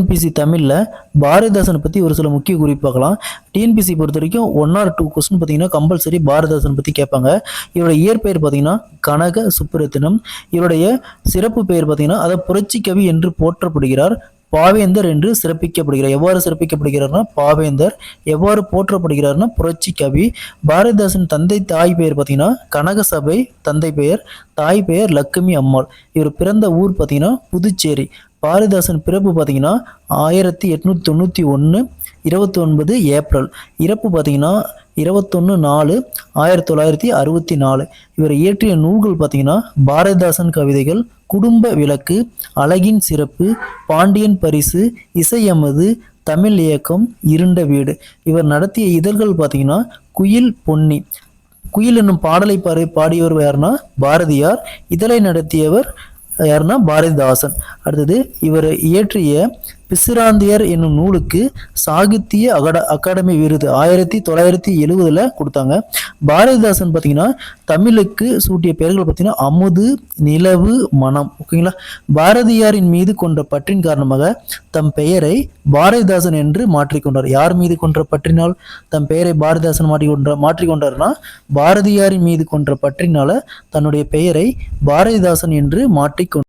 TNPSC தமிழில் பாரதிதாசனை பற்றி ஒரு சில முக்கிய குறிப்பு பார்க்கலாம். டிஎன்பிசி பொறுத்த வரைக்கும் 1 or 2 கொஸ்டின் பார்த்தீங்கன்னா கம்பல்சரி பாரதிதாசனை பற்றி கேட்பாங்க. இவருடைய இயற்பெயர் பார்த்தீங்கன்னா கனக சுப்புரத்தினம். இவருடைய சிறப்பு பெயர் பார்த்தீங்கன்னா அதை புரட்சி கவி என்று போற்றப்படுகிறார். பாவேந்தர் என்று சிறப்பிக்கப்படுகிறார். எவ்வாறு சிறப்பிக்கப்படுகிறார்னா பாவேந்தர். எவ்வாறு போற்றப்படுகிறார்னா புரட்சி கவி. பாரதிதாசன் தந்தை தாய் பெயர் பார்த்தீங்கன்னா கனகசபை தந்தை பெயர், தாய் பெயர் லட்சுமி அம்மாள். இவர் பிறந்த ஊர் பார்த்தீங்கன்னா புதுச்சேரி. பாரதிதாசன் பிறப்பு பார்த்தீங்கன்னா 1891 29 ஏப்ரல். இறப்பு பார்த்தீங்கன்னா 21/4/1964. இவர் இயற்றிய நூல்கள் பார்த்தீங்கன்னா பாரதிதாசன் கவிதைகள், குடும்ப விளக்கு, அழகின் சிறப்பு, பாண்டியன் பரிசு, இசையமது, தமிழ் இயக்கம், இருண்ட வீடு. இவர் நடத்திய இதழ்கள் பார்த்தீங்கன்னா குயில் பொன்னி. குயில் என்னும் பாடலை பாடியவர் யாருன்னா பாரதியார். இதழை நடத்தியவர் யாருன்னா பாரதிதாசன். அடுத்தது இவர் இயற்றிய பிசிராந்தியர் என்னும் நூலுக்கு சாகித்ய அகாடமி விருது 1970 கொடுத்தாங்க. பாரதிதாசன் பார்த்தீங்கன்னா தமிழுக்கு சூட்டிய பெயர்கள் பார்த்தீங்கன்னா அமுது, நிலவு, மனம். ஓகேங்களா. பாரதியாரின் மீது கொண்ட பற்றின் காரணமாக தம் பெயரை பாரதிதாசன் என்று மாற்றிக்கொண்டார். யார் மீது கொன்ற பற்றினால் தம் பெயரை பாரதிதாசன் மாற்றிக்கொண்டார்னா பாரதியாரின் மீது கொன்ற பற்றினால தன்னுடைய பெயரை பாரதிதாசன் என்று மாற்றிக்கொண்டார்.